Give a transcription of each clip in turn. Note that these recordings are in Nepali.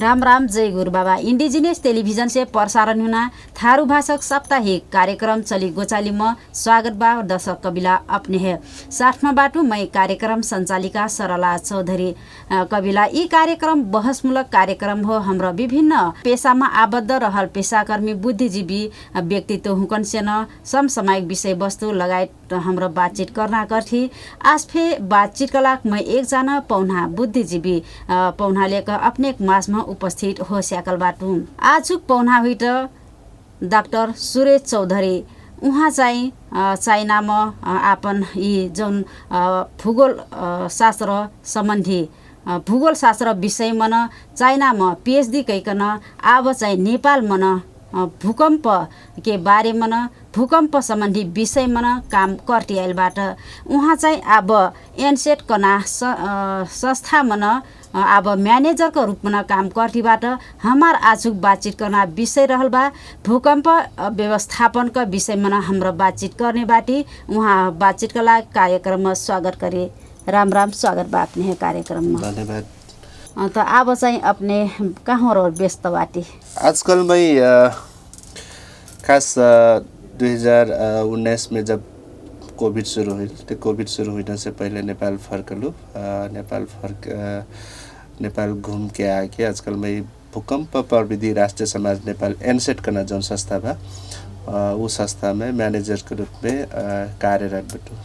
राम राम जय गुरु बाबा। इंडिजिनियस टेलीविजन से प्रसारण हुना थारू भाषक साप्ताहिक कार्यक्रम चली गोचाली में स्वागत बा दर्शक कबिला अपने है साथमा बाटू मैं कार्यक्रम संचालिका सरला चौधरी कबिला। यी कार्यक्रम बहसमूलक कार्यक्रम हो। हाम्रो विभिन्न पेशामा आबद्ध रहल पेशाकर्मी बुद्धिजीवी व्यक्तित्व हुकन सेन समसामयिक विषय वस्तु लगायत हाम्रो बातचीत करना गर्थी। आज फे बातचीत कलाक मैं एकजना पौना बुद्धिजीवी पौना लेकर अपने मास में उपस्थित हो स्याकल बाटू। आजुक पौना हुई डाक्टर सुरेश चौधरी। उहाँ चाहिँ चाइनामा आपन यी जुन भूगोल शास्त्र सम्बन्धी भूगोल शास्त्र विषय मन चाइनामा पीएचडी कइकन अब चाहिँ नेपाल मन भूकम्प के बारे मन भूकम्प सम्बन्धी विषय मन काम करती आइलबाट उहाँ चाहिँ अब एनसेट कना संस्था मन अब मैनेजर को रूप में काम करतीबाट हमार आजुक बातचीत करना विषय रहल बा भूकंप व्यवस्थापन का विषय में हाम्रो बातचीत करने बाटी। उहाँ बातचीत का लागि कार्यक्रम में स्वागत करे। राम राम, स्वागत बा अपने कार्यक्रम में। धन्यवाद। तो अब चाहिँ अपने कहाँ रह व्यस्त बाटी? आजकल मैं खास 2019 में जब कोविड शुरू हुई तो कोविड शुरू होने से पहले नेपाल फर्कलू। नेपाल घूम के आके आजकल मैं भूकंप प्रविधि राष्ट्रीय समाज नेपाल एनसेट करना जौन संस्था बा उस संस्था में मैनेजर के रूप में कार्यरत बटू।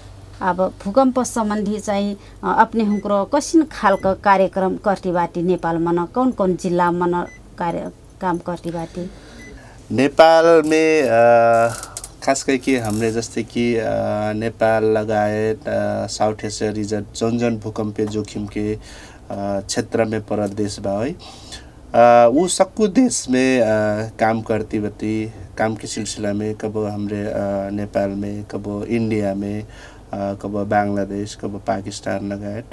अब भूकंप संबंधी चाहिँ अपने हुँक्रो कसिन खालको कार्यक्रम करती बाटी नेपाल मन कौन कौन जिल्ला मन काम करती बाटी? नेपाल में खास करके हमने जैसे कि नेपाल लगायत साउथ एशिया रिजन जौन भूकंपीय जोखिम के क्षेत्र में परल देश बा है वो सबको देश में काम करती बती। काम के सिलसिला में कब हमरे नेपाल में, कब इंडिया में, कब बांग्लादेश, कब पाकिस्तान लगायत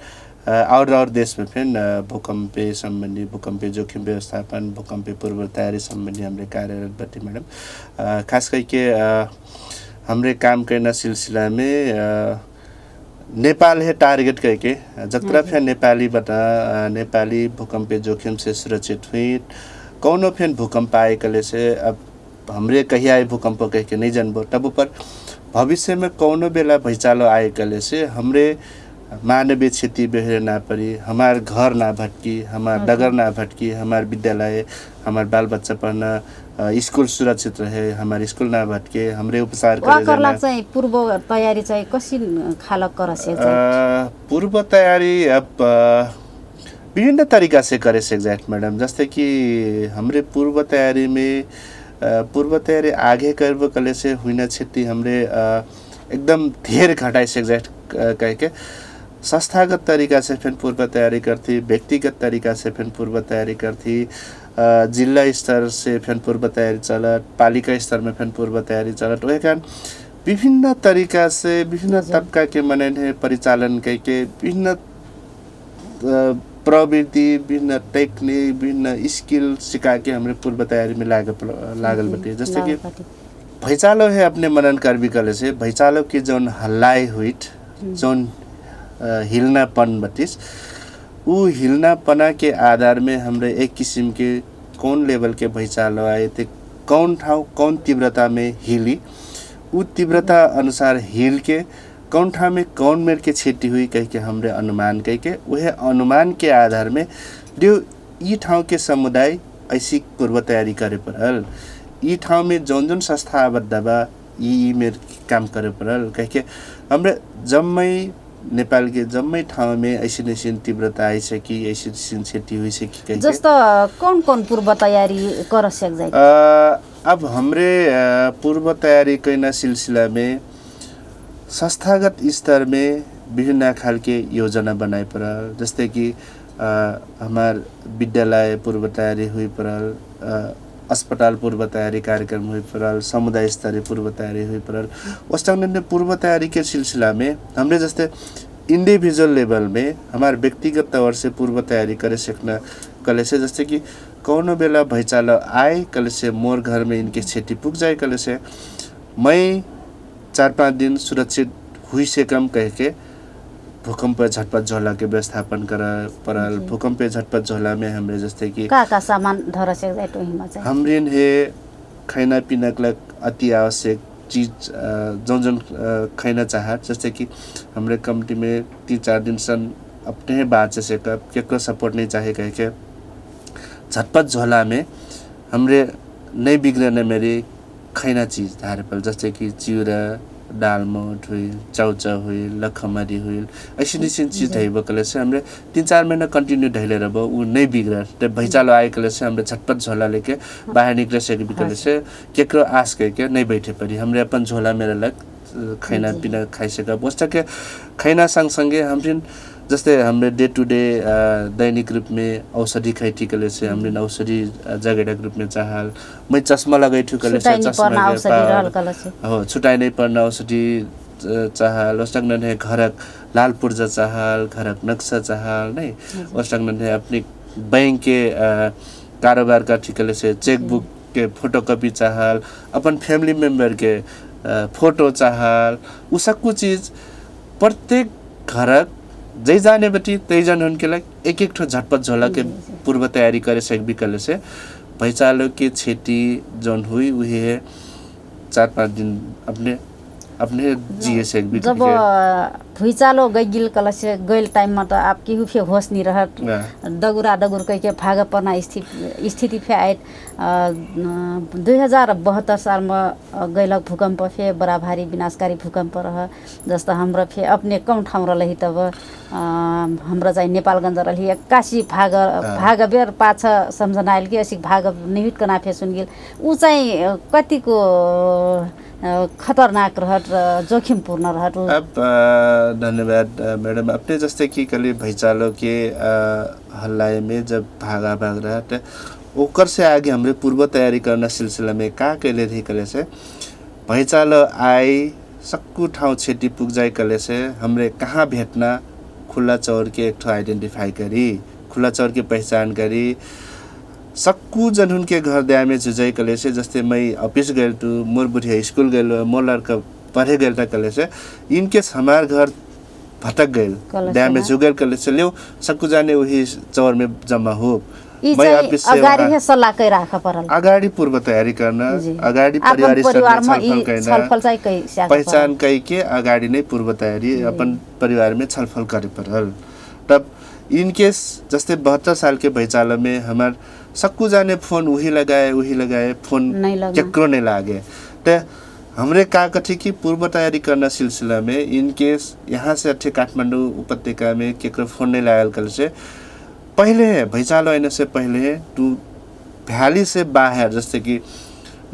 और देश में फिर भूकंपीय संबंधी भूकंपीय जोखिम व्यवस्थापन भूकंपीय पूर्व तैयारी संबंधी हमरे कार्यरत बती मैडम। खास करके हमरे काम करना सिलसिला में नेपाल है टारगेट करके जत्रा फिर नेपाली बता नेपाली भूकंपीय जोखिम से सुरक्षित हुई कौनो फिर भूकंप आए कले से अब हमरे कहीं आए भूकंप कह के नहीं जानबो तब पर भविष्य में कौनो बेला भैचालो आए कले से हमरे मानवीय क्षति बेहरे ना पड़ी, हमार घर ना भटकी, हमार डगर ना भटकी, हमार विद्यालय हमार बाल बच्चा पढ़ना स्कूल सुरक्षित रहे, हमारे स्कूल ना भटके, हमरे उपचार करे जाना। चाहिँ पूर्व तयारी चाहिँ कसिन खालक करसे? पूर्व तयारी अब विभिन्न तरीका से करे से एग्जैक्ट मैडम। जैसे कि हमरे पूर्व तयारी में पूर्व तयारी आगे करब कले से हुई क्षति हमरे एकदम धेर घटाई से एग्जैक्ट कह के संस्थागत तरीका से फिर पूर्व तैयारी करती, व्यक्तिगत तरीका से फिर पूर्व तैयारी करती, जिला स्तर से फिर पूर्व तैयारी चलत, पालिका स्तर में फिर पूर्व तैयारी चलत। वही कारण विभिन्न तरीका से विभिन्न तबका के मने परिचालन करके विभिन्न प्रवृत्ति, विभिन्न टेक्निक, विभिन्न स्किल सिखा के हमरे पूर्व तैयारी में लागल बटे। जैसे कि भैचालो है अपने मनन करबी कले से भैचालो की जौन हल्लाई हुई जौन हिलनापन बतिस वो हिलनापना के आधार में हमरे एक किस्म के कौन लेवल के भैचालो आए थे, कौन ठाव कौन तीव्रता में हिली, वो तीव्रता अनुसार हिल के कौन ठाव में कौन मेर के क्षति हुई कह के हमरे अनुमान कह के वह अनुमान के आधार में जो ई ठाव के समुदाय ऐसी पूर्व तैयारी करे परल, ई ठाव में जौन संस्था आबद्ध बा ई मेर काम करे परल कह के हमरे जम्मै नेपाल के जम्मै ठाउँ में ऐसी तीव्रता आइसकी, ऐसी क्षति हुई सकी। जस्तो कौन कौन पूर्व तैयारी कर सक? अब हमरे पूर्व तैयारी कैना सिलसिला में संस्थागत स्तर में विभिन्न खाल के योजना बनाए परल। जैसे कि हमार विद्यालय पूर्व तैयारी हुई परल, अस्पताल पूर्व तैयारी कार्यक्रम हुई परल, समुदाय स्तरीय पूर्व तैयारी हुई परल। उस पूर्व तैयारी के सिलसिला में हमने जैसे इंडिविजुअल लेवल में हमारे व्यक्तिगत तौर से पूर्व तैयारी करे सकना कले से जैसे कि कौनो बेला भैचालो आए कले से मोर घर में इनके क्षति पुग जाए कले से मैं 4-5 दिन सुरक्षित हुई से कम कह के भूकंप झटपट झोला के व्यवस्थापन करे परल। भूकंप झटपट झोला में हमरे जैसे कि का सामान धर सक्दै टोहीमा चाहिँ हमरिन हे खाना पीना के अति आवश्यक चीज जौन खाना चाहत जैसे कि हमरे कम्ती में 3-4 दिन सन अपने बाँचे से केको सपोर्ट नहीं चाहे कह के झटपट झोला में हमरे नहीं बिग्रने मेरी खाना चीज धारे पर जैसे कि चिउरा दालमोट हुई चाउचा हुई लखमरी हुई ऐसी चीज है बकले से हमरे 3-4 महीना कंटिन्यू ढैले रहो वो नहीं बिगड़ा तो भैचालो आए कले से हमरे झटपट झोला लेके बाहर निकले से बिकले से केकरो आस के नहीं बैठे पड़ी हमरे अपन झोला मेरा लग खाना पीना खाई सका बस्ता के खाना संग संगे हमरे जैसे हमरे डे टू डे दैनिक रूप में औषधि खाई ठिकले से हमरे औषधि जगेडा रूप में चाहल मैं चश्मा लगाई ठिकले से चश्मा हो छुटाई नहीं पड़ना औषधि चाहल वस्तगन है घरक लाल पुर्जा चाहल घरक नक्शा चाहल नहीं वस्तगन है अपनी बैंक के कारोबार का ठिकले से चेकबुक के फोटोकॉपी चाहल अपन फैमिली मेंबर के फोटो चाहल उ सब कुछ चीज प्रत्येक घरक जै जाने बटी तै जन उनके लिए एक ठो झटपट झोला के पूर्व तैयारी करे से बिकले से भैचालो के खेती जौन हुई वही है 4-5 दिन अपने जिए से भी जब भुइचालो गइल कलसे गइल टाइम में तो आपकी हुफे होश नहीं रहत दगुरा दगुर कह के भाग पर्ना स्थिति फे आए 2072 साल में गइलक भूकंप फे बड़ा भारी विनाशकारी भूकंप रह जस्तो हाम्रो फे अपने कम ठाउँ रही तब हाम्रो चाहिँ नेपालगञ्ज रही 81 भाग बेर पाछ सम्झना आइल कि असिक भाग निहित कना फे सुन गेल उ चाहिँ कतिको खतरनाक रहत जोखिमपूर्ण रहत। अब धन्यवाद मैडम अपने जैसे कि कल भैचालो के हल्लाए में जब भाग रहा तो ओकर से आगे हमरे पूर्व तैयारी करना सिलसिला में का कैले थी कले से भैचालो आई सक्कु ठाउँ छेटी पुग जाए कले से हमरे कहाँ भेटना खुला चौर के एक ठो आइडेंटिफाई करी खुला चौर की पहचान करी सक्कु जनहुन के घर दया में जुझाई कले से जस्ते मैं ऑफिस गए तो मोर बुढ़िया स्कूल गए मोर लड़का पढ़े गए था कले से इनके हमार घर भटक गए दया में जुगल कले से ले सक्कु जाने वही चौर में जमा हो मैं ऑफिस से अगाडि सल्लाह कै राख परल अगाडि पूर्व तैयारी करना अगाडि परिवार में छलफल चाहिँ कै पहचान कै के अगाडि नै पूर्व तैयारी अपन परिवार में छलफल करे परल तब इनकेस जस्ते 72 साल के भैचाला में हमार सक्कु जाने फोन वही लगाए फोन चक्रो नहीं लागे तो हमरे का कथी की पूर्व तैयारी करना सिलसिला में इनकेस यहाँ से अच्छे काठमाडौँ उपत्यका में केकरो फोन नहीं लागल कल से पहले भैचालो आने से पहले तू भ्याली से बाहर जैसे कि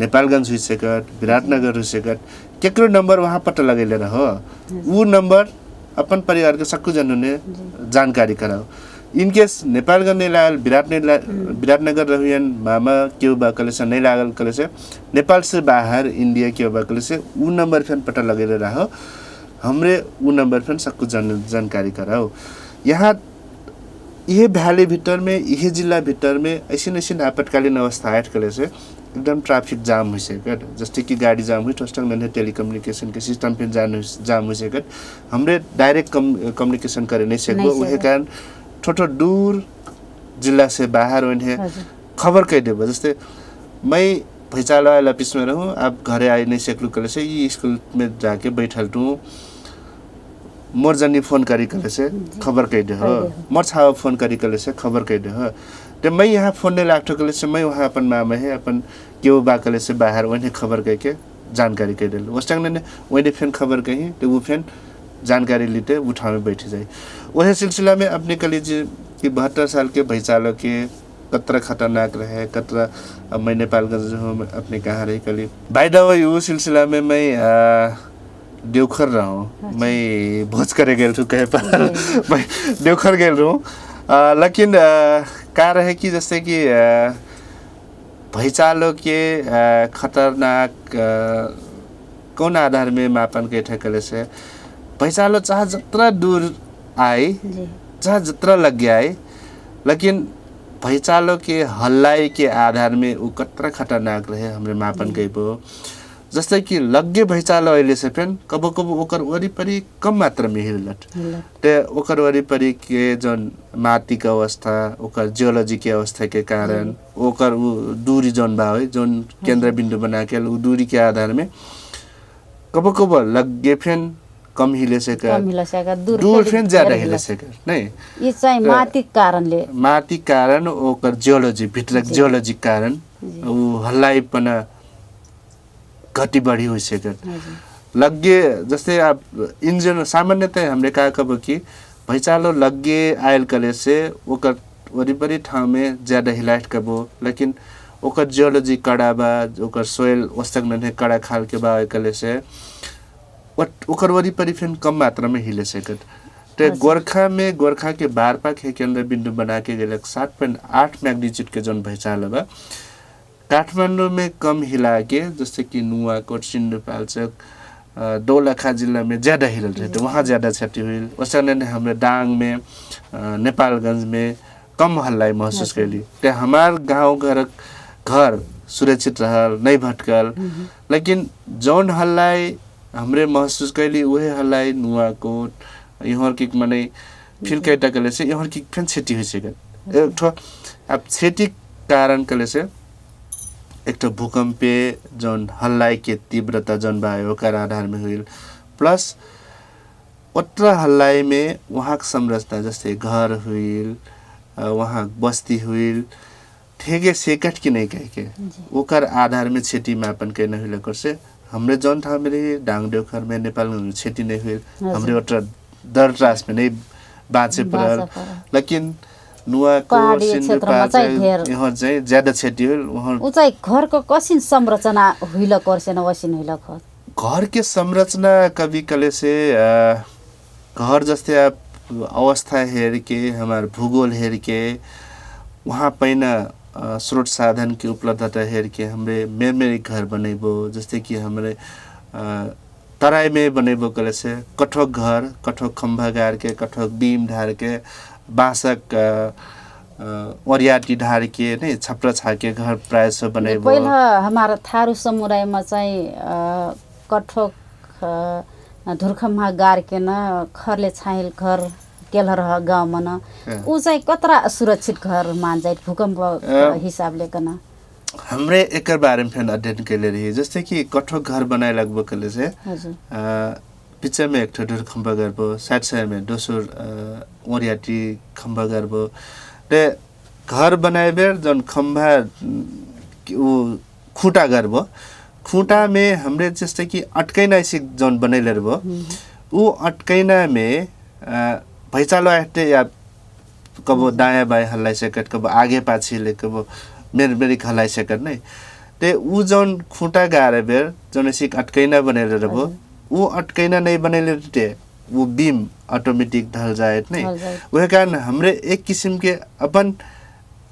नेपालगंज हुई सकट विराटनगर हुई सकट केकरो नंबर वहाँ पता लगेले रहो वो नंबर अपन परिवार के सक्कु जनों ने जानकारी कराओ इनकेस नेपालगंज नहीं लागल विराटनगर रहियन मामा क्यों बाकले से नहीं लागल कले से नेपाल से बाहर इंडिया क्यों बाकले से वो नंबर फिर पता लगेले रहो हमरे वो नंबर फिर सक्कु जानकारी कराओ यहाँ यह भ्याली भीतर में यह जिला भीतर में ऐसी आपातकालीन अवस्था आए कले से एकदम ट्रैफिक जाम हुई से जैसे कि गाड़ी जाम हुई तो मैंने टेलीकम्युनिकेशन के सिस्टम पे जाम हुई से हमरे डायरेक्ट कम्युनिकेशन करे नहीं सको वही कारण थोड़ा दूर जिला से बाहर उन्हें खबर कह देव जैसे मैं भैचालो आयल ऑफिस में रहूँ आप घरे आ नहीं सकलू कले से ये स्कूल में जाके बैठल तू मोर जनी फोन करी कले से खबर कह दे मोर छाव फोन करी कले से खबर कह दे तो मैं यहाँ फोन नहीं लागतो कले से मैं वहाँ अपन मामा है अपन क्यों बा कले से बाहर वही खबर कह के जानकारी कह दिल उस टाइम ने वही फिर खबर कही तो वो फिर जानकारी लेते उठा में बैठे जाए वही सिलसिला में अपने कलीजिए कि 72 साल के भैचालो के कतरा खतरनाक रहे कतरा अब मैं नेपालगंज हूँ अपने कहाँ रही कली बाय द वे वो सिलसिला में मैं देवखर रहा हूँ मैं भोज करे गेल हूँ कहे पर मैं देवखर गेल हूँ लेकिन का रहे कि जैसे कि भैचालो के खतरनाक कौन आधार में मापन के ठकले से भैचालो चाहे जत्रा दूर आए चाहे जत्रा लग गया है लेकिन भैचालो के हल्लाई के आधार में वो कतरा खतरनाक रहे हमरे मापन के पो जस्तै कि लग्गे भैँचालो अहिले से फेन कबो कबो ओकर वरिपरि कम मात्रा में हिलत ते ओकर वरिपरि के जन माटी के अवस्था ओकर जियोलॉजी के अवस्था के कारण ओकर दूरी जन बा है जन केंद्र बिंदु बना के उ दूरी के आधार में कबो कबो लग्गे फेन कम हिले सकेर दूर फेन ज्यादा हिले सकेर नहीं ये चाहिँ माटी कारण ओकर जियोलॉजी भित्रक जियोलॉजी कारण उ हल्लाइपना घटी बढी हो सकेर लग्गे जस्तै आप इंजन सामान्यतः हमरे कहा कब कि भैँचालो लग्गे आयल कले से ओकर वरिपरि ठाउँ में ज्यादा हिलाइट कबो लेकिन ओकर जियोलॉजी कड़ा बा ओकर सोइल वस्तक नने कड़ा खाल के बा कले से ओकर वरिपरि फेन कम मात्रा में हिले सकेर ते गोरखा के बारपाक है केंद्र बिंदु बना के गेल 7.8 मैग्नीट्यूड के जन भैँचालो बा काठमाडौँ में कम हिला के जैसे कि नुवाकोट सिन्धुपाल्चोक दोलखा जिला में ज्यादा हिलल रहे थे वहाँ ज्यादा क्षति हुई वैसे हमें डांग में नेपालगंज में कम हल्लाई महसूस कैली ते हमार गांव घर सुरक्षित रहल नहीं भटकल लेकिन जौन हल्लाई हमरे महसूस कैली वही हल्लाई नुवाकोट यहाँ की मने फिर कैटा कले से यहाँ की फिर क्षति हुई सके एक ठो अब क्षति कारण कले से एक तो भूकंपे जौन हल्लाई के तीव्रता जौन बायो ओकर आधार में हुई प्लस उतना हल्लाई में वहाँ की संरचना जैसे घर हुई वहाँ बस्ती हुई ठेगे सेकट की नहीं कह के ओकर आधार में क्षति मापन करना हुई कर से हमरे जौन था मेरे डांगदेवखर में नेपाल में क्षति नहीं हुई हमरे उतना दर त्रास में नहीं बाँचे पड़ल लेकिन नुवाकोट सिन्धुपाल्चोक यहाँ चाहिँ ज्यादा क्षति हुई वहाँ उ चाहिँ घरको कसिन संरचना हुइल कर्सेन वसिन हुइल घर के संरचना कभी कले से घर जैसे आप अवस्था हेर के हमारे भूगोल हेर के वहाँ पैना स्रोत साधन की उपलब्धता हेर के हमरे मेरे घर बनेबो जैसे कि हमरे तराई में बनेबो कले से कठोक घर कठोक खंभा गाड़ के कठोक बीम ढार के बाँसक ओरियाटी ढार के नहीं छपरा छाके घर प्राय सब बनेबो पहिला हमारा थारू समुदायमा चाहिँ कठोक धुरखम्हा गाड़ के न खरले छाइल घर केलहर गाउँमा न उ चाहिँ कतरा सुरक्षित घर मान्छ भूकम्प हिसाबले कन हमरे एकर बारे में फिर अध्ययन कैले रही जैसे कि कठोक घर बनाए लगभग कले से पीछे में एक ठो खंभा गर्बो साइड में दोसर ओरियाटी खंभा गर्बो ते घर बनाए बेर जन खंभा वो खूटा गर्बो खूटा में हमरे जैसे कि अटकैना से जन बनैले रहबो वो अटकैना में भैँचालो आटे या कबो दायाँ बाएँ हल्लाई सकट कबो आगे पाछे ले कबो मेरी हल्लाई सकट नहीं ते उ जन खूटा गारे बेर जन से अटकैना बनैले रहबो वो अटकैना नहीं बनेले थे वो बीम ऑटोमेटिक ढल जाए नहीं वह कारण हमरे एक किस्म के अपन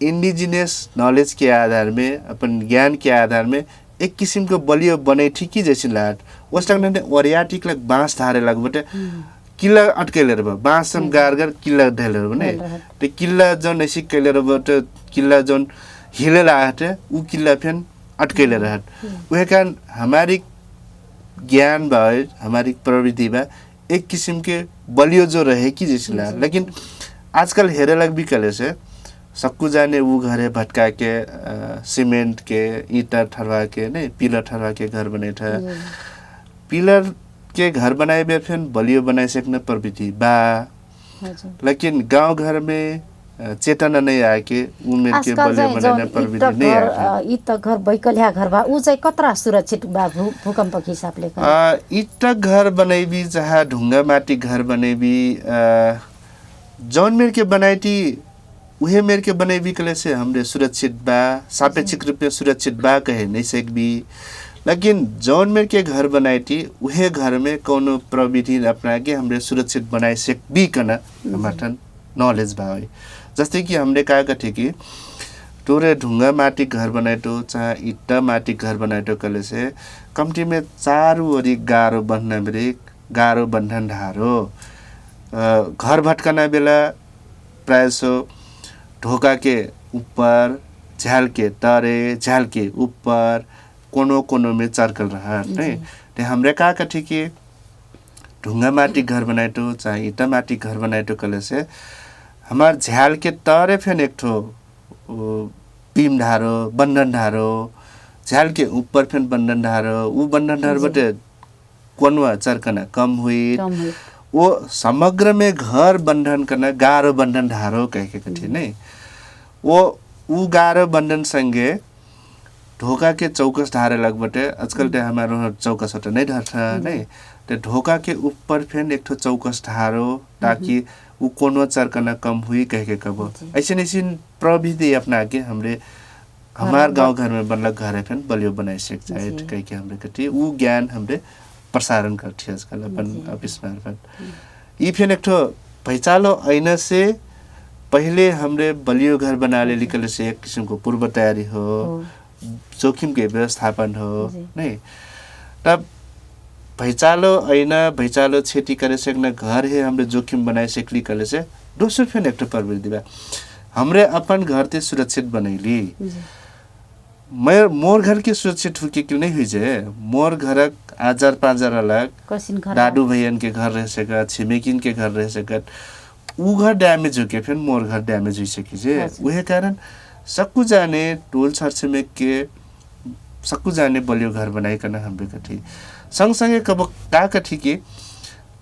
इंडिजिनियस नॉलेज के आधार में अपन ज्ञान के आधार में एक किस्म के बलियो बने ठीक ही जैसे लाट उस टाइम ने ओरियाटिक लग बांस धारे लग बटे किल्ला अटकेले रह बांस हम गार किल्ला ढेले रह नहीं तो किल्ला जन ऐसी केले रह बटे किल्ला जन हिले लाटे वो किल्ला फिर अटकेले रह वह कारण हमारी ज्ञान बा हमारी प्रवृत्ति बा एक किस्म के बलियो जो रहे कि जैसे ला लेकिन आजकल हेरे लग भी कले से सक्कू जाने वो घरे भटका के सीमेंट के ईटा ठरवा के नहीं पिलर ठरवा के घर बने था पिलर के घर बनाए बे फिर बलियो बनाए सकने प्रवृत्ति बा लेकिन गांव घर में चेतना नहीं आए के उमेर के बलियो बनाने प्रवृत्ति नहीं आए इत घर बैकलिया घर बा उ चाहिँ कतरा सुरक्षित बा भूकंप के हिसाबले इत घर बनेबी जहाँ ढुंगा माटी घर बनेबी जौन मेर के बनाइटी उहे मेर के बनेबी कले से हमरे सुरक्षित बा सापेक्षिक रूप में सुरक्षित बा कहे नहीं सकबी लेकिन जौन मेर के घर बनाइटी उहे घर में कोनो प्रविधि अपना के हमरे सुरक्षित बनाए सकबी कना हमार नॉलेज बा जैसे कि हमने कहा थे कि टोरे ढुंगा माटी घर बनाए तो चाहे ईटा माटी घर बनाए तो कले से कम्ती में चारू ओरी गारो बन्धन ब्रेक गारो बन्धन ढारो घर भटकना बेला प्राय सो ढोका के ऊपर झ्याल के तरे झ्याल के ऊपर कोनो में चर्कल रहा नहीं ते हमरे का कथी कि ढुंगा माटी घर बनाइटो चाहे ईटा माटी घर बनाइटो कले से हमार झ्याल के तरे फेन एक ठो बीम ढारो बंधन ढारो झ्याल के ऊपर फेन बंधन ढारो ऊ बंधन ढार बटे कोनवा चर्कना कम हुई वो समग्र में घर बंधन करना गारो बंधन ढारो कह के कथी नहीं वो ऊ गारो बंधन संगे ढोका के चौकस ढारे लग बटे आजकल ते हमारो चौकस होता नहीं ढारता नहीं ते ढोका के ऊपर फेन एक ठो चौकस ढारो ताकि ऊ कोनो चर्कना कम हुई कह के कबो ऐसे प्रविधि अपना के हमरे हमार गांव घर में बनला घर है फेन बलियो बनाई सक जाए कह के हमरे कथी ऊ ज्ञान हमरे प्रसारण करती आजकल अपन ऑफिस में ई फेन एक ठो पहचालो ऐना से पहले हमरे बलियो घर बना ले निकले से एक किस्म को पूर्व तैयारी हो जोखिम के व्यवस्थापन हो नहीं तब भैचालो ऐना भैचालो खेती करे सकना घर है हमरे जोखिम बनाए सकली कले से दोसर फेन एक प्रवृत्ति बा हमरे अपन घर ते सुरक्षित बनैली मोर घर के सुरक्षित हुके क्यों नहीं हुई जे मोर घरक आजार पाजार अलग दादू भैयन के घर रह सकत छिमेकिन के घर रह सकत ऊ घर डैमेज होके फिर मोर घर डैमेज हुई सकी जे वही कारण सकू जाने टोल छरछिमेक के सकू जाने बलियो घर बनाई करना हमरे कथी संग संगे कब का कथी कि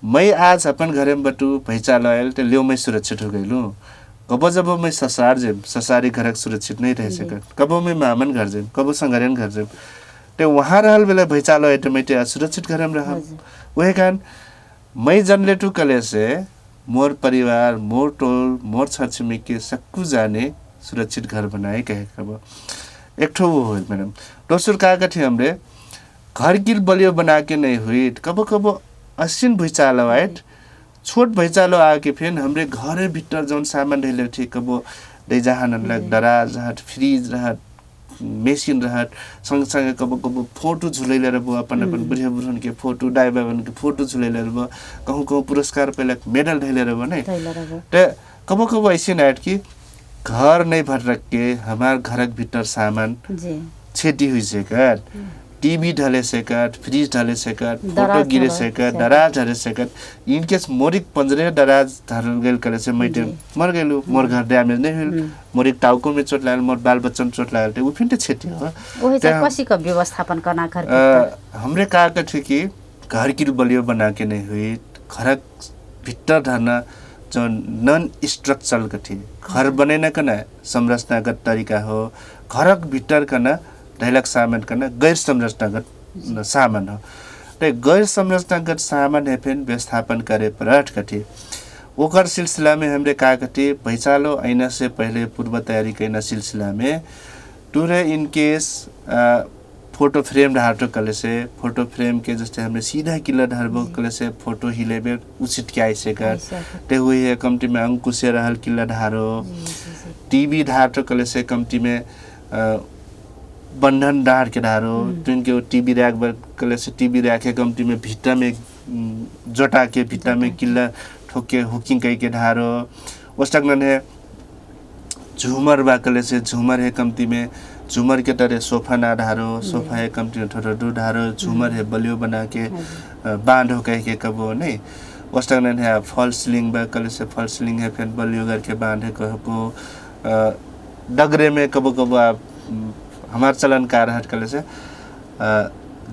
मैं आज अपन घरे में बटू पहचान आयल ते लियो मैं सुरक्षित हो गईलू कबो जब मैं ससार जे ससारी घर सुरक्षित नहीं रह सकत कबो मैं मामन घर जे कबो संगरन घर जे ते वहां रहल बेला भैचालो है ते मैं असुरक्षित घर में रह वही कारण मैं जनलेटू कले से मोर परिवार मोर टोल मोर छरछिमेक के सकू जाने सुरक्षित घर बनाए कहे कब एक ठो वो हो मैडम दोसर का कथी हमरे घर गिल बलियो बना के नहीं हुई कबो कबो असिन भुइचालो आइट छोट भुइचालो आके फिर हमरे घरे भीतर जौन सामान ढेले थी कबो जहान लग दराज रहत फ्रिज रहत मेसिन रहत संग संग कबो कबो फोटो झुलैले रहबो अपन अपन बुढ़िया बुढ़न के फोटो दाई बाबन के फोटो झुलैले रहबो कहूं कहूं पुरस्कार पहले मेडल ढेले रहबो नहीं ते कबो कबो ऐसे नाइट की घर नहीं भर रख के हमार घरक भीतर सामान क्षति हुई सकत टीवी ढले सकत फ्रिज ढले सकत फोटो गिरे सकत दराज ढले सकत इनकेस मोरिक पंजरे दराज धरल गेल करे से मैटे मर गेलु मोर घर डैमेज नहीं हुई मोरिक टाउको में चोट लागल मोर बाल बच्चा में चोट लागल उ फिर क्षति हो ओहे चाहिँ कसी का व्यवस्थापन करना घर हमरे कहा थे कि घर की बलियो बना के नहीं हुई घरक भीतर धरना जो नन स्ट्रक्चरल कथी घर बनेना कना संरचनागत तरीका हो घरक भीतर कना ढैलक सामान कना गैर संरचनागत सामान हो ते गैर संरचनागत सामान है फिर व्यवस्थापन करे परट कथी ओकर सिलसिला में हमरे का कथी भैचालो ऐना से पहले पूर्व तैयारी कैना सिलसिला में टूरे इन केस फोटो फ्रेम ढाटो कले से फोटो फ्रेम के जैसे हमने सीधा किला ढारबो कले से फोटो हिलेबे उचित के आइसे कर ते हुई है कमटी में अंकुशे रहल किला ढारो टीवी ढाटो कले से कमटी में बंधन डार के ढारो ट्विन के टीवी रैक कले से टीवी रैक के कमटी में भीतर में जोटा के भीतर में किला ठोके हुकिंग कई के ढारो वस्तकन है झूमर बाकले से झूमर है कमती में झूमर के तरह सोफा ना ढारो सोफा है कमती ठोठो ढारो झूमर है बलियो बना के बांध हो कह के कबो नहीं वस्तकन है फॉल सीलिंग बाकले से फॉल सीलिंग है फिर बलियो करके बांध है कहो डगरे में कबो कबो आप हमार चलन कार हट कले से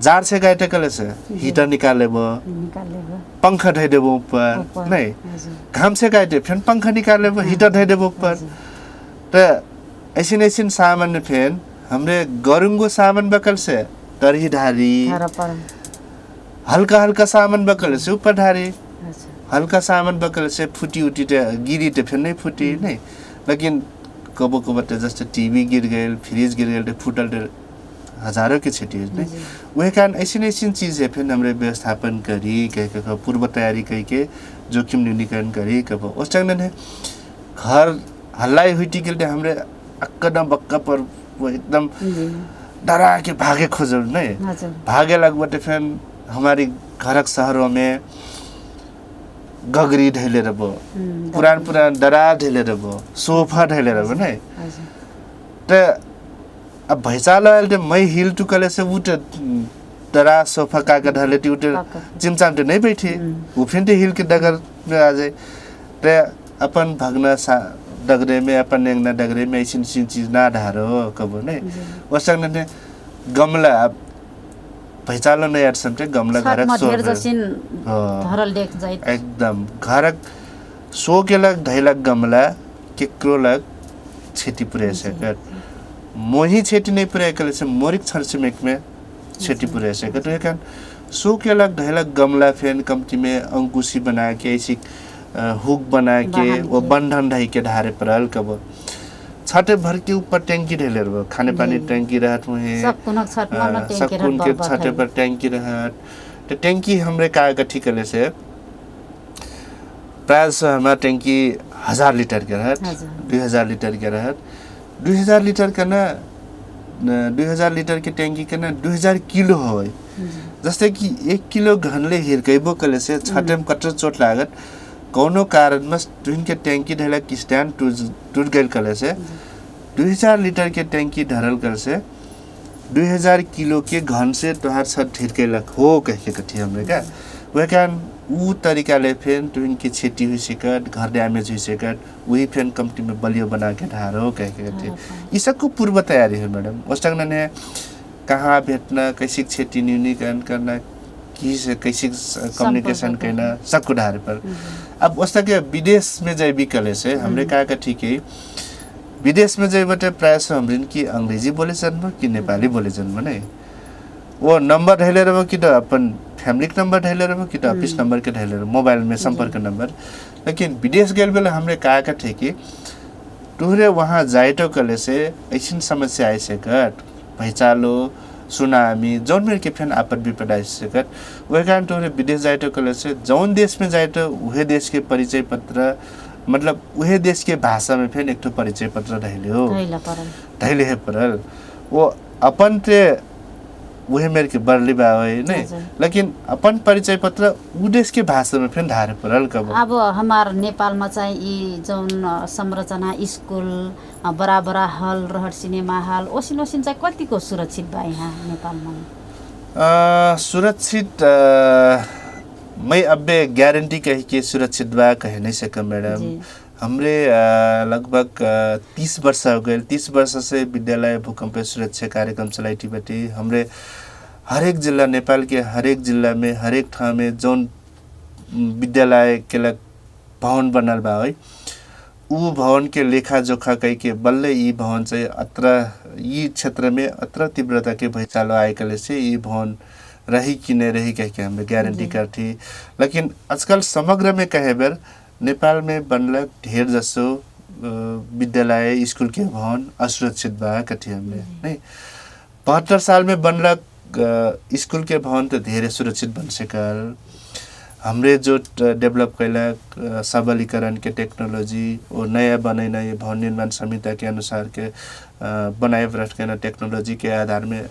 जार से गाइटे कले से हीटर निकाल लेबो पंखा ढाई देबो ऊपर नहीं घाम से गाइटे फिर पंखा निकाल लेबो हीटर ढाई देबो ऊपर तो ऐसिन सामान फेन हमरे गरुंगो सामान बकल से तरही ढारी हल्का हल्का सामान बकल से ऊपर ढारी हल्का सामान बकल से फुटी उठी गिरी तो फिर नहीं फुटी नहीं लेकिन कबो कबो जैसे टीवी गिर गए फ्रिज गिर गए फुटल हजारों की क्षति है नहीं वही कारण ऐसी चीज़ है फिर हमरे व्यवस्थापन करी कह पूर्व तैयारी कह के जोखिम न्यूनीकरण करी कब उस टाइम है घर हल्लाई हुई टिकल हमरे अक्का बक्का पर वो एकदम डरा के भागे खोजल नहीं भागे लगबटे फिर हमारी घरक शहरों में गगरी ढैले रहो पुरान दरार ढैले रहो सोफा ढैले रहो नहीं तो अब भैचालो आयल ते मैं हिल टुकले से उठ दरा सोफा काका ढले टी उठ चिमचाम ते नहीं बैठे वो फिर हिल के डगर में आ जाए ते अपन भगना डगरे में अपन एंगना डगरे में ऐसी चीज ना ढारो कबो नहीं वो संग ने गमला भैचालो नहीं यार समझे गमला घरक सो धरल देख जाए एकदम घरक सो के लग ढैलक गमला केक्रो लग छेटी पुरे से कर मोही छेटी नहीं पुरे कले से मोरिक छरसिमेक में छेटी पुरे से कर तो ये kan सो के लग ढैलक गमला फैन कमती में अंकुशी बना के ऐसी हुक बना के वो बंधन ढाई के ढारे पर हल कब छठे भर के ऊपर टैंकी ढेले रहो खाने पानी टैंकी रहत में सब कुनक छठ में टैंकी सब के छठे पर टैंकी रहत तो टैंकी हमरे का गठी कले से प्राय से हमारा टैंकी 1000 लीटर के रहत 2000 लीटर के रहत 2000 लीटर का ना 2000 लीटर के टैंकी का ना 2000 किलो हो जैसे कि 1 किलो घनले हिरकैबो कले से छठे में कटर चोट लागत कोनो कारण में ट्विन के टैंकी ढेला की स्टैंड टूट गए कले से 2000 लीटर के टैंकी ढरल कर से 2000 किलो के घन से तोहार सब ढिरके लग हो कह के कथी हमरे का वह कान ऊ तरीका ले फेन ट्विन की छेटी हुई सिकट घर डैमेज हुई सिकट वही फेन कंपनी में बलियो बना के ढारो कह के कथी ये सब को पूर्व तैयारी है मैडम उस तक ने कहाँ भेटना कैसी छेटी न्यूनीकरण करना किसे कैसे कम्युनिकेशन करना सबको ढारे पर अब उस तक विदेश में जाए भी कले से हमने कहा कि ठीक है विदेश में जाए बटे प्राय से हमरिन की अंग्रेजी बोले जन्म कि नेपाली बोले जन्म नहीं वो नंबर ढैले रहो कि तो अपन फैमिली नंबर ढैले रहो कि तो ऑफिस नंबर के ढैले रहो मोबाइल में संपर्क नंबर लेकिन विदेश गए बेला हमने कहा कि ठीक है तुहरे वहाँ जाए तो कले से ऐसी समस्या आई से कट भैचालो सुनामी जौन मेरे के फैन आपद विपद आई से कट वह कारण तुहरे विदेश जाए तो कले से जौन देश में जाए तो वह देश के परिचय पत्र मतलब वह देश के भाषा में फिर एक तो परिचय पत्र ढैले हो ढैले है परल वो अपन ते वही मेरे के बरली बावे नहीं लेकिन अपन परिचय पत्र उ देश के भाषा में फिर ढारे परल कब अब हमार नेपाल में चाहिँ ई जौन संरचना स्कूल बड़ा हॉल रहर सिनेमा हॉल ओसिन चाहिँ कतिको सुरक्षित बा यहाँ नेपाल में सुरक्षित मैं अबे गारंटी कही के सुरक्षित बा कह नहीं सके मैडम हमरे लगभग 30 वर्ष हो गए 30 वर्ष से विद्यालय भूकंप सुरक्षा कार्यक्रम चलाइटी बटी हमरे हरेक जिला नेपाल के हरेक जिला में हरेक ठाउँ में जौन विद्यालय के लग भवन बनल बा है उ भवन के लेखा जोखा कही के बल्ले ई भवन चाहिँ अत्र ई क्षेत्र में अत्र तीव्रता के भैचालो आएकले से ई भवन रही कि नहीं रही कह के हमें गारंटी करती लेकिन आजकल समग्र में कहे बेर नेपाल में बनलक ढेर जसो विद्यालय स्कूल के भवन असुरक्षित बा कथी हमने नहीं 72 साल में बनलक स्कूल के भवन तो ढेर सुरक्षित बन सकल हमरे जो डेवलप कैलक सबलीकरण के टेक्नोलॉजी और नया बनैना ये भवन निर्माण संहिता के अनुसार के बनाए रखना टेक्नोलॉजी के आधार में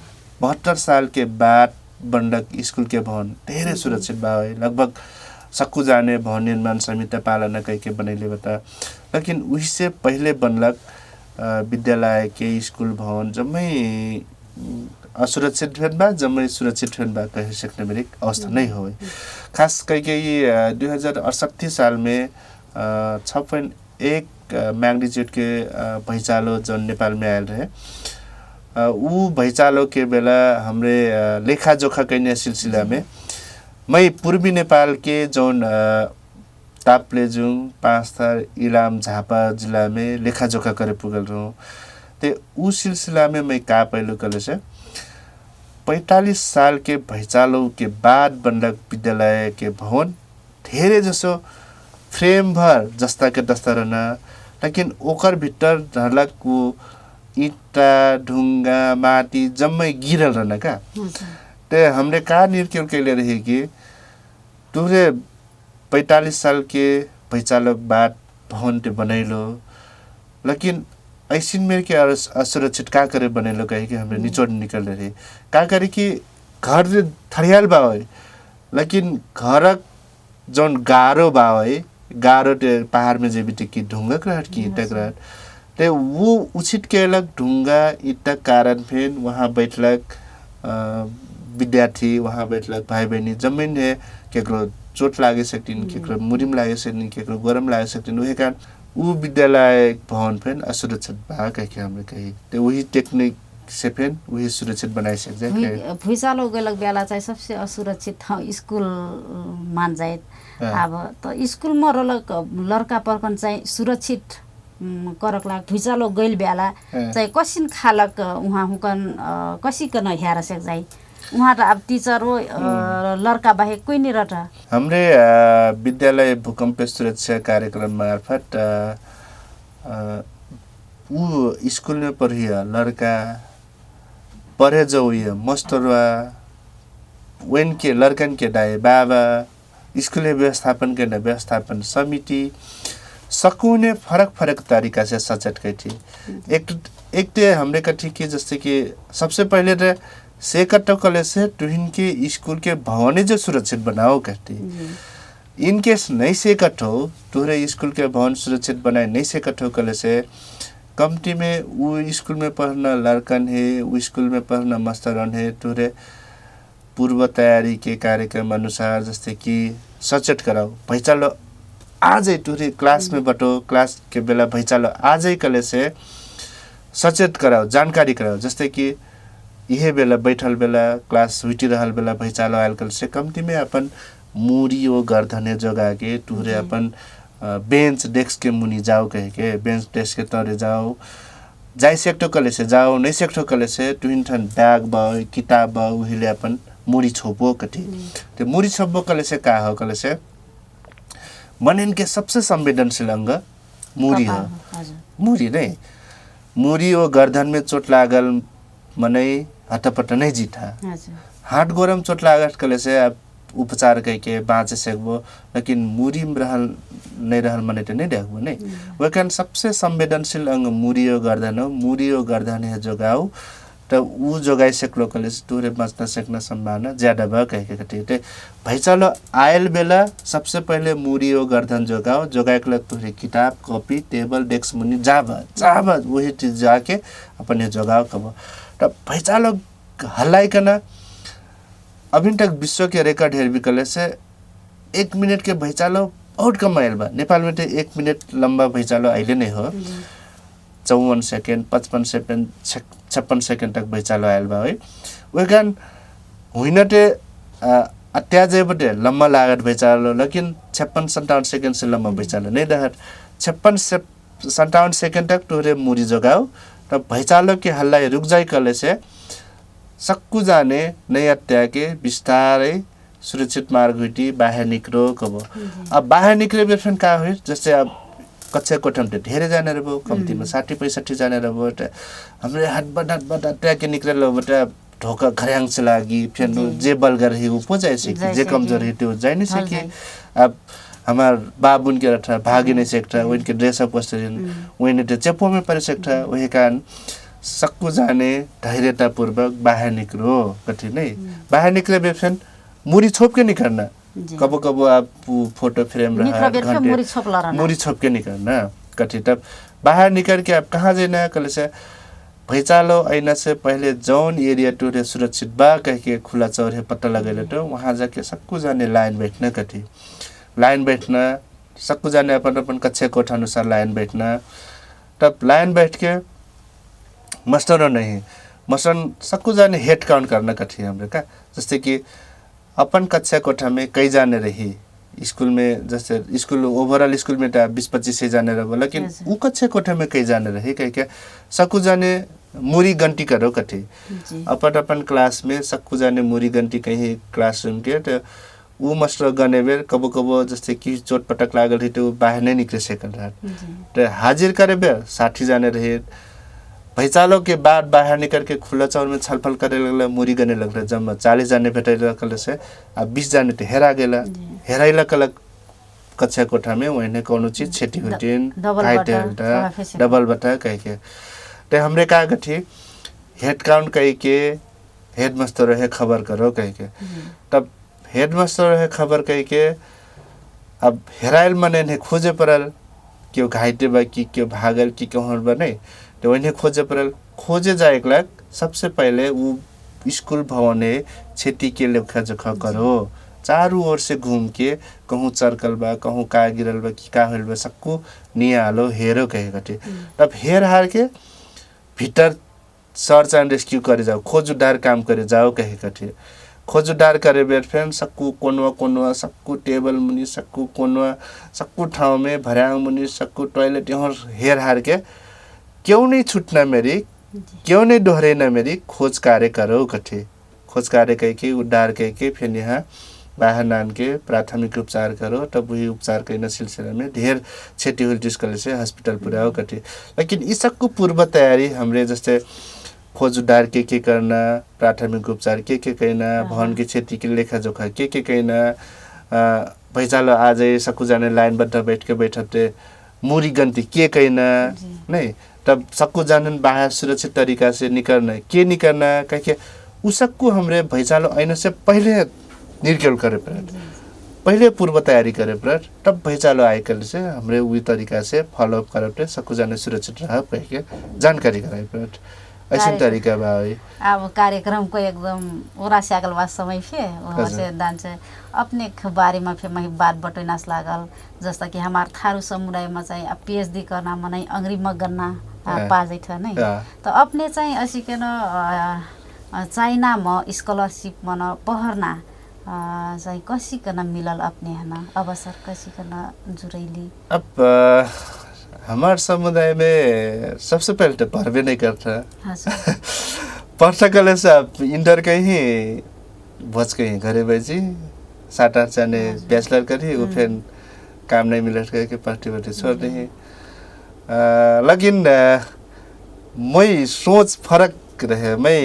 72 साल के बाद बनलक स्कूल के भवन ढेर सुरक्षित बा लगभग सक्कु जाने भवन निर्माण संहिता पालना करके बनैले बता लेकिन उससे पहले बनलक विद्यालय के स्कूल भवन जम्मै असुरक्षित बा जम्मै सुरक्षित बा कह सकने मेरी अवस्था नहीं हो खास करके 2068 साल में 6.1 मैग्नीट्यूड के भैचालो जो नेपाल में आयल रहे ऊ भैचालो के बेला हमरे लेखा जोखा करने सिलसिला में मैं पूर्वी नेपाल के जौन ताप्लेजुङ पाँचथर इलाम झापा जिला में लेखा जोखा करे पुगल रहूँ तो उस सिलसिला में मैं का पहलू कले से 45 साल के भैचालो के बाद बनलक विद्यालय के भवन ढेरे जसो फ्रेम भर जस्ता के दस्ता रहना लेकिन ओकर भीतर ढलक को ईटा ढुंगा माटी जम्मै गिरल रहना का ते हमने कहा निर्क्यों के लिए रही कि तुरे 45 साल के भैचालक बाद भवन ते बनैलो लेकिन ऐसिन मेरे के असुरक्षित का करे बनैलो कहे कि हमने निचोड़ निकल रहे का करे कि घर रे थरियाल बा है लेकिन घरक जौन गारो बा है गारो ते पहाड़ में जे बिटे की ढुंगक रहट की ईटक रहट ते वो उछिट केलक ढुंगा इट्टा कारण फेन वहाँ बैठलक विद्यार्थी वहाँ बैठलक भाई बहनी जमीन है केकरो चोट लागे सकतिन केकरो मुरीम लागे सकतिन केकरो गरम लागे सकतिन उहे कारण ऊ विद्यालय भवन फेन असुरक्षित बा कह हमरे कही ते वही टेक्निक से फेन वही सुरक्षित बनाइ सक जाए भुइँचालो गलक बेला चाहिँ सबसे असुरक्षित ठाउँ स्कुल मान जाए अब त स्कुलमा रलक लड़का पर्कन चाहिँ सुरक्षित करक लाग भुइँचालो गइल बेला चाहिँ कसिन खालक उहाँ हुकन कसिकन हेर सक जाए उहाँ त अब टीचर हो लड़का बाहेक कोही नहीं रहता हमरे विद्यालय भूकंप सुरक्षा कार्यक्रम मार्फत वो स्कूल में पढ़ी लड़का पढ़े जो ये मस्तरवा वेन के लड़कन के दाए बाबा स्कूल व्यवस्थापन के व्यवस्थापन समिति सकुने फरक तरीका से सचेत गई थी एक तो हमरे कथी की जैसे कि सबसे पहले तो से कटकले से तुहिन के स्कूल के भवने जो सुरक्षित बनाओ कहती इनकेस नहीं से कटो तुहरे स्कूल के भवन सुरक्षित बनाए नहीं से कटो कले से कम्ती में वो स्कूल में पढ़ना लड़कन है वो स्कूल में पढ़ना मास्टरन है तुहरे पूर्व तैयारी के कार्यक्रम अनुसार जैसे कि सचेत कराओ भैचालो आज ही तुहरे क्लास में बटो क्लास के बेला भैचालो आज ही कले से सचेत कराओ जानकारी कराओ जैसे कि यह बेला बैठल बेला क्लास हुटी रहल बेला भैचालो आयल कल से कम्ती में अपन मुरी ओ गर्दने जगह के तुहरे अपन बेंच डेस्क के मुनि जाओ कह के बेंच डेस्क के तरे जाओ जाई सेक्टो कले से जाओ नहीं सेक्टो कले से तुहिन ठन बैग बाओ किताब बाओ हिले अपन मुरी छोपो कटी तो मुरी छोपो कले से का हो कले से मन के सबसे संवेदनशील अंग मुरी हो मुरी नहीं मुरी ओ गर्दन में चोट लागल मनै हटपट नहीं जीता हाथ गोरम चोट लागत कले से अब उपचार करके बाँचे सकबो लेकिन मुरी में रहल नहीं रहल मने तो नहीं देखबो नहीं वह कारण सबसे संवेदनशील अंग मुरियो गर्दन हो मुरियो गर्दन है जोगाओ तो वो जोगाई सकलो कले से तुरे बचना सकना संभावना ज्यादा बा कह के कटे भाई चलो आयल बेला सबसे पहले मुरियो गर्दन जोगाओ जोगाए के तुरे किताब कॉपी टेबल डेस्क मुनि जाब वही चीज जाके अपने जोगाओ कब तो भाई चलो हल्लाई कना अभी तक विश्व के रिकॉर्ड हेर बिकले से 1 मिनट के भैचालो बहुत कम आयल बा नेपाल में तो 1 मिनट लंबा भैचालो आइले नहीं हो 54 सेकेंड 55 सेकेंड 56 सेकेंड तक भैचालो आयल बा वही कारण हुइन ते अत्याजय बटे लंबा लागत भैचालो लेकिन 56-57 सेकेंड से लंबा भैचालो नहीं रहत 56-57 सेकेंड तक तोरे मुरी जगाओ तब भैचालो के हल्ला रुक जाए कले से सक्कु जाने नहीं अत्याके बिस्तारै सुरक्षित मार्ग हुई बाहर निकलो कब अब बाहर निकले बेफन का हुई जैसे अब कच्चे कोठम ते ढेरे जाने रहो कम्ती में 60-65 जाने रहो हमरे हट अत्याके निकले बटे ढोका घरयांग से लागी फिर जे बलगर ही वो पहुंचाए से जे कमजोर ही तो जाए नहीं सके अब हमार बाबुन के रथा भागी नहीं सकता उनके ड्रेस अप वस्तुन वही तो चेपो में पड़ सकता वही कारण सक्कु जाने धैर्यता पूर्वक बाहर निकलो कठिन नहीं बाहर निकले बेफन मुरी छोप के निकलना कबो कबो आप फोटो फ्रेम रहा मुरी छोप के निकलना कठिन तब बाहर निकल के आप कहाँ जाना कल से भैचालो आईना से पहले जौन एरिया टूरे सुरक्षित बा कह के खुला चौर पता लगे तो वहाँ जाके सक्कु जाने लाइन बैठना कठिन लाइन बैठना सक्कु जाने अपन कच्चे कोठा अनुसार लाइन बैठना तब लाइन बैठ के मास्टर नहीं मसन सक्कु जाने हेड काउंट करना कठिन हमरे का जैसे कि अपन कक्षा कोठा में कई जाने रही स्कूल में जैसे स्कूल ओवरऑल स्कूल में 20-25 से जाने रहो लेकिन वो कक्षा कोठा में कई जाने रही कह के सक्कु जाने मुरी गंटी करो कठी अपन क्लास में सक्कु जाने मुरी गंटी कहीं क्लासरूम के तो वो मास्टर गने बेर कबो कबो जैसे कि चोट पटक लागल रही तो बाहर नहीं निकले सेकंड रात तो हाजिर करे बेर 60 जाने रहे भैचालो के बाद बाहर निकल के खुला चौर में छलफल करे लगला मुरी गने लगला जम्मा 40 जाने भेटैला कले से अब 20 जाने तो हेरा गेला हेराइला कलक कक्षा कोठा में वही कोनो चीज छेटी हुटिन डबल बता कह के ते हमरे का गठी हेड काउंट कह के हेड मास्टर रहे खबर करो कह के तब हेड मास्टर रहे खबर कह के अब हेराइल मने ने खोजे पड़ल क्यों घाइते बा कि क्यों भागल कि कहूँ बा नहीं तो वही खोजे पड़ल खोजे जाए लाग सबसे पहले वो स्कूल भवने क्षति के लेखा जोखा करो चारों ओर से घूम के कहूँ चर्कल बा कहूँ का गिरल बा कि का होल बा सबको निहालो हेरो कहे गटे तब हेर हार के भीतर सर्च एंड रेस्क्यू करे जाओ खोज उद्धार काम करे जाओ कहे गटे खोज उद्धार करे बेर फेन सक्कू कोनवा सक्कू टेबल मुनि सक्कू कोनवा सक्कू ठाउँ में भर्याङ मुनि सक्कू टॉयलेट यहाँ हेर हार के क्यों नहीं छूटना मेरी क्यों नहीं दोहरेना मेरी खोज कार्य करो कठे खोज कार्य कह के उद्धार कह के फिर यहाँ बाहर नान के प्राथमिक उपचार करो तब वही उपचार करने सिलसिला में ढेर क्षति हुई जिसके से हॉस्पिटल पुर्याओ कटे लेकिन इस सबको पूर्व तैयारी हमरे जैसे खोज उद्धार के करना प्राथमिक उपचार के कहना भवन की क्षति के लेखा जोखा के कहना भैचालो आज सकू जाने लाइनबद्ध बैठ के बैठते मुरी गन्ती के कहना नहीं तब सबको जानन बाहर सुरक्षित तरीका से निकलना के निकलना कह उसको हमरे भैचालो आने से पहले निर्कल करे पड़त पहले पूर्व तैयारी करे पड़त तब भैचालो आइकल से हमरे वही तरीका से फॉलो अप करे पड़त सबको जाने सुरक्षित रह कह के जानकारी कराए पड़त ऐसे तरीका बा अब कार्यक्रम को एकदम ओरा सागल बा समय फे वहाँ से दान से अपने बारे में फिर मैं बात बटोनास लागल जैसा कि हमार थारू समुदाय में चाहिए पीएचडी करना मनाई अंग्रेजी में गन्ना पाजे थे नहीं तो अपने चाहिए ऐसी के न चाइना में स्कॉलरशिप में न पढ़ना चाहिँ कसी कन मिलल अपने है ना अवसर कसी कन जुड़ैली अब हमारे समुदाय में सबसे पहले तो पढ़वे नहीं करता पढ़ता कले से आप इंटर कहीं भोज कहीं घरे बैठी 7-8 जाने बैचलर करी वो फिर काम नहीं मिला करके पार्टी छोड़ दी लेकिन मैं सोच फरक रहे मैं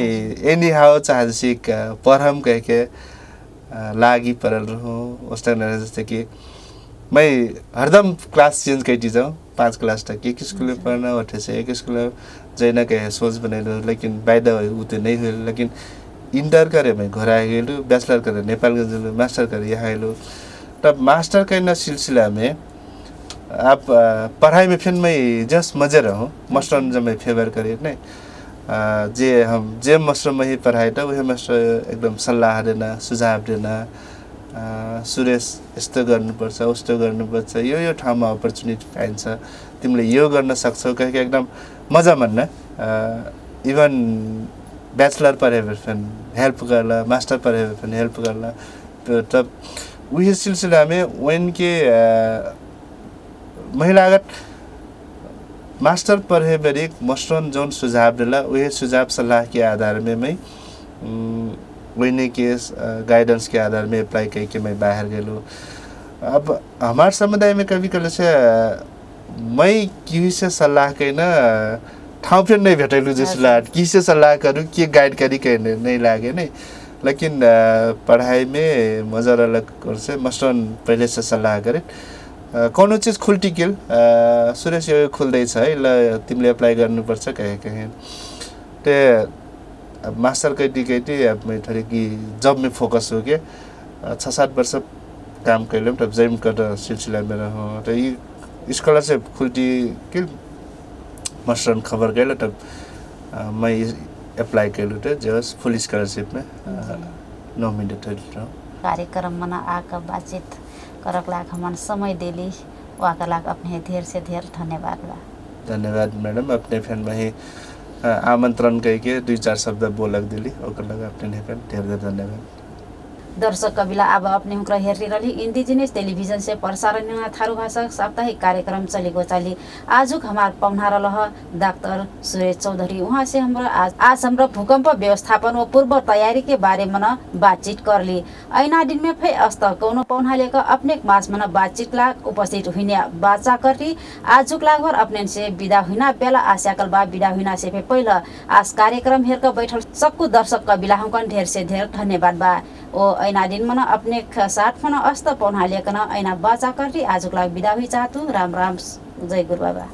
एनी हाउ चाहसी पढ़म कह के लागी परल रहूँ उस टाइम जैसे कि मैं हरदम क्लास चेंज करती जाऊँ 5 क्लास तक एक स्कूल में पढ़ना उठे से एक स्कूल में जैना कहे सोच बने लेकिन बायदा उते नहीं हुए लेकिन इंटर करे मैं घर आ गए बैचलर करे नेपालगंज गए मास्टर करे यहाँ आए तब मास्टर करना सिलसिला में आप पढ़ाई में फिर मैं जस्ट मजे रहूँ मास्टर जब मैं फेवर करे नहीं जे मास्टर में ही पढ़ाई था वही मास्टर एकदम सल्लाह देना सुझाव देना सुरेश यस्तो गर्नुपर्छ उस्तो गर्नुपर्छ यो ठाउँमा अपर्च्युनिटी पाइन्छ तिमीले यो गर्न सक्छौ कहे एकदम मजा मान्न इवन बैचलर पढे पनि हेल्प गर्ला मास्टर पढे पनि हेल्प गर्ला तब वही सिलसिला में उनके महिलागत मास्टर पढ़े बेरी मास्टर जौन सुझाव दिला वही सुझाव सलाह के आधार में मैं वही के गाइडेंस के आधार में अप्लाई करके मैं बाहर गलू अब हमारे समुदाय में कभी कभी से मैं किसी से सलाह कहना ठाउँ फिर नहीं भेटैलू जैसे लाट किसी से सलाह करूँ कि गाइड करी कहने नहीं लागे नहीं लेकिन पढ़ाई में मजा अलग से मास्टर पहले से सल्लाह करे कौन चीज खुल्टी किल सुरेश यो खुल्दैछ है ल तिमीले अप्लाई गर्नुपर्छ कहे ते अब मास्टर कहती अब मैं थोड़ी कि जब में फोकस हो के 6-7 वर्ष काम कैलम तब जैम कर सिलसिला में रहो तो ये स्कॉलरशिप खुल्टी किल मास्टर खबर कैल तब मैं अप्लाई कैलू थे जस्ट फुल स्कॉलरशिप में नॉमिनेटेड रहो कार्यक्रम मना आका बातचीत करक लाग हमान समय देली वाका लाग अपने ढेर से ढेर धन्यवाद बा धन्यवाद मैडम अपने फैन में ही आमंत्रण कह के 2-4 शब्द बोलक दिली ओकर लगा अपने ढेर धन्यवाद दर्शक कविला अब अपने हुक्र हेर्दै रही इंडिजिनियस टेलीविजन से प्रसारण हुआ थारू भाषा साप्ताहिक कार्यक्रम चलेको चाली आजुक हमार पौना रह डॉक्टर सुरेश चौधरी वहाँ से हमरा आज हाम्रो भूकंप व्यवस्थापन व पूर्व तैयारी के बारे में बातचीत कर ली ऐना दिन में फे अस्त कौनो पौना का अपने मास मन बातचीत लाग उपस्थित हुने बाचा करी आजुक लागभर अपने से विदा हुना बेला आशाकल बा विदा हुना से फे पहिला आज कार्यक्रम हेरका बैठल सबको दर्शक कविला हुकन ढेर से ढेर धन्यवाद बा ओ ऐना दिन मन अपने साथ मन अस्त पौना लेकन ऐना बाचा करी आजुक लाग विदा हुई चाहतु राम राम जय गुरु बाबा